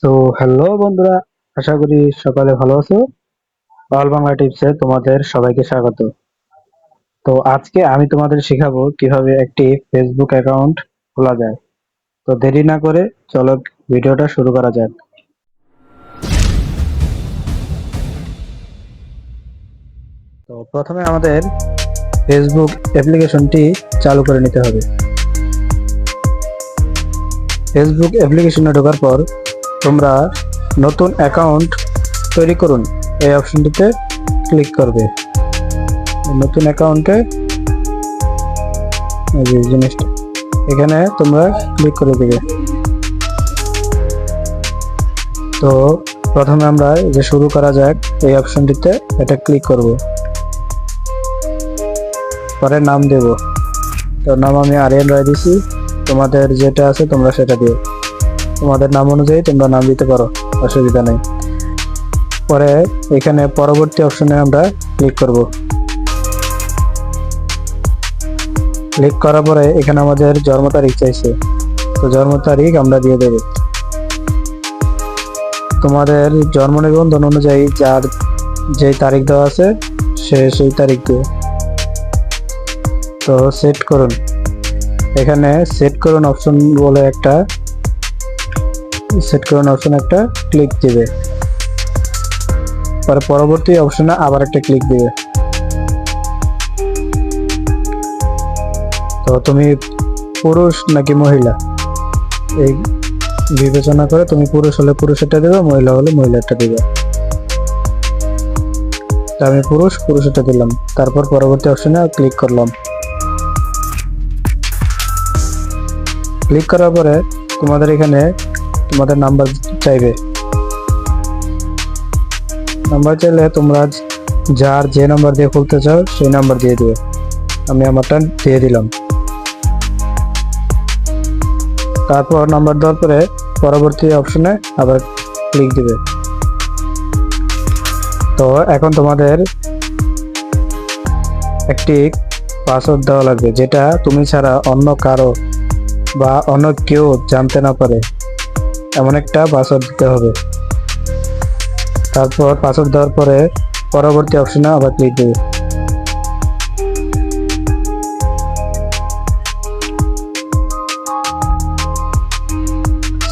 তো হ্যালো বন্ধুরা, আশা করি সকালে ভালো আছো। অল বাংলা টিপসে তোমাদের সবাইকে স্বাগত। তো আজকে আমি তোমাদের শেখাবো কিভাবে একটি ফেসবুক অ্যাকাউন্ট খোলা যায়। তো দেরি না করে চলো ভিডিওটা শুরু করা যাক। তো প্রথমে আমাদের ফেসবুক অ্যাপ্লিকেশনটি চালু করে নিতে হবে। ফেসবুক অ্যাপ্লিকেশনে ঢোকার পর তোমরা নতুন অ্যাকাউন্ট তৈরি করুন এই অপশনটিতে ক্লিক করবে। নতুন অ্যাকাউন্টে এই যে জিনিসটা এখানে তোমরা ক্লিক করে দিবে। তো প্রথমে আমরা যে শুরু করা যাক এই অপশনটিতে এটা ক্লিক করব, পরে নাম দেব। তো নাম আমি আরিয়ান রায় দিছি, তোমাদের যেটা আছে তোমরা সেটা দিও। তোমাদের নাম অনুযায়ী তোমরা নাম দিতে পারো, অসুবিধা নেই। পরে এখানে পরবর্তী অপশনে আমরা ক্লিক করব। ক্লিক করার পরে এখানে আমাদের জন্ম তারিখ চাইছে, তো জন্ম তারিখ আমরা দিয়ে দেব। তোমাদের জন্ম নিবন্ধন অনুযায়ী যার যে তারিখ দেওয়া আছে সেই তারিখ দিও। তো সেট করুন, এখানে সেট করুন অপশন বলে একটা ক্লিক দিবে। পরে পরবর্তী অপশনে আবার একটা ক্লিক দিবে। তো তুমি পুরুষ নাকি মহিলা এই বিবেচনা করে তুমি পুরুষ হলে পুরুষেরটা দেবে, মহিলা হলে মহিলারটা দিবে। তো আমি পুরুষেরটা দিলাম। তারপর পরবর্তী অপশনে ক্লিক করলাম। ক্লিক করার পরে তোমাদের এখানে তোমাদের নাম্বার চাইবে। নাম্বার চাইলে তোমরা যার যে নাম্বার দিয়ে খুলতে চাও সেই নাম্বার দিয়ে দিবে। আমি আমারটা দিয়ে দিলাম। তারপর নাম্বার দেওয়ার পরে পরবর্তী অপশনে আবার ক্লিক দিবে। তো এখন তোমাদের একটি পাসওয়ার্ড দেওয়া লাগবে, যেটা তুমি ছাড়া অন্য কারো বা অন্য কেউ জানতে না পারে এমন একটা পাসওয়ার্ড দিতে হবে। তারপর পাসওয়ার্ড দেওয়ার পরে পরবর্তী অপশনে আবার ক্লিক দেবে।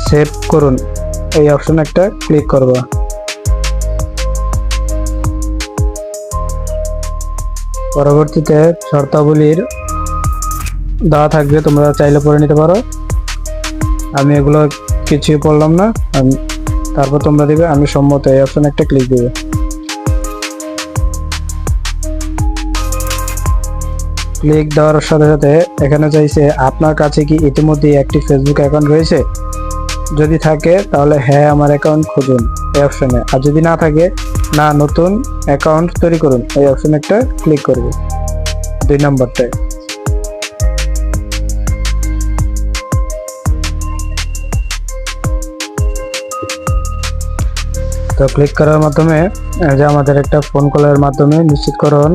সেভ করুন এই অপশনে একটা ক্লিক করবা। পরবর্তীতে শর্তাবলীর দেওয়া থাকবে, তোমরা চাইলে পড়ে নিতে পারো। আমি এগুলো কিছুই পড়লাম না। তারপর তোমরা দিবে আমি সম্মত, এই অপশনে একটা ক্লিক দিবে। ক্লিক দেওয়ার সাথে সাথে এখানে চাইছে আপনার কাছে কি ইতিমধ্যে একটি ফেসবুক অ্যাকাউন্ট রয়েছে। যদি থাকে তাহলে হ্যাঁ আমার অ্যাকাউন্ট খুঁজুন এই অপশনে, আর যদি না থাকে না নতুন অ্যাকাউন্ট তৈরি করুন এই অপশনে একটা ক্লিক করবে 2 নম্বরটায়। তো ক্লিক করার মাধ্যমে যে আমাদের একটা ফোন কলের মাধ্যমে নিশ্চিতকরণ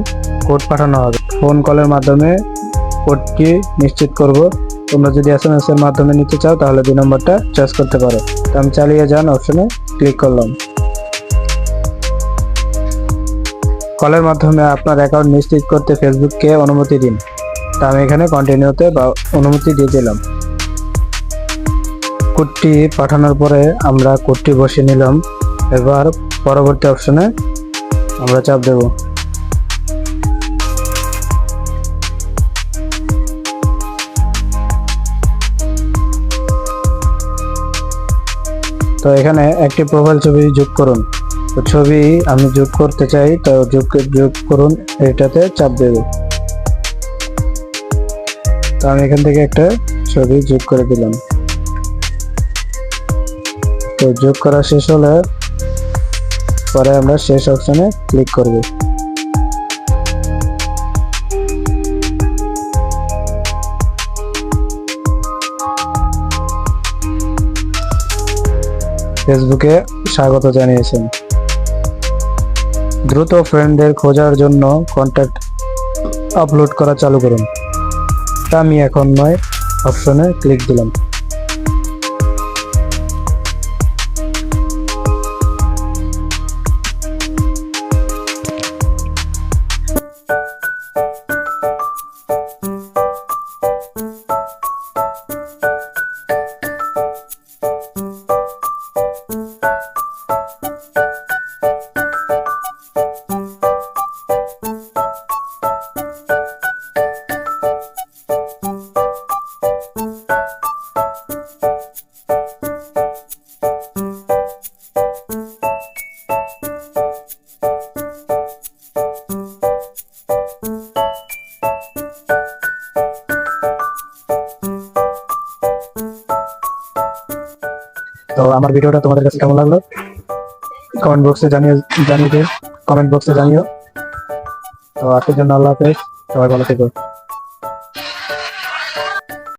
কোড পাঠানো হবে। ফোন কলের মাধ্যমে কোডটি নিশ্চিত করব। তোমরা যদি SMS এর মাধ্যমে নিতে চাও তাহলে 2 নম্বরটা চয়েস করতে পারো। তো আমি চালিয়ে যান অপশনে ক্লিক করলাম। কলের মাধ্যমে আপনার অ্যাকাউন্ট নিশ্চিত করতে ফেসবুককে অনুমতি দিন। তা আমি এখানে কন্টিনিউতে বা অনুমতি দিয়ে দিলাম। কোডটি পাঠানোর পরে আমরা কোডটি বসিয়ে নিলাম। এবার পরবর্তী অপশনে আমরা চাপ দেব। তো এখানে একটি প্রোফাইল ছবি যোগ করুন। তো ছবি আমি যোগ করতে চাই, তো যোগ করুন এটাতে চাপ দেব। তো আমি এখান থেকে একটা ছবি যোগ করে দিলাম। তো যোগ করা শেষ হলে পরে আমরা শেষ অপশনে ক্লিক করব। ফেসবুকে স্বাগত জানিয়েছেন। দ্রুত ফ্রেন্ডদের খোঁজার জন্য কন্ট্যাক্ট আপলোড করা চালু করুন। তা আমি এখন নয় অপশনে ক্লিক দিলাম। তো আমার ভিডিওটা তোমাদের কাছে কেমন লাগলো কমেন্ট বক্সে জানিয়ে দিও। তো আজকের জন্য আল্লাহ হাফেজ, সবাই ভালো থেকো।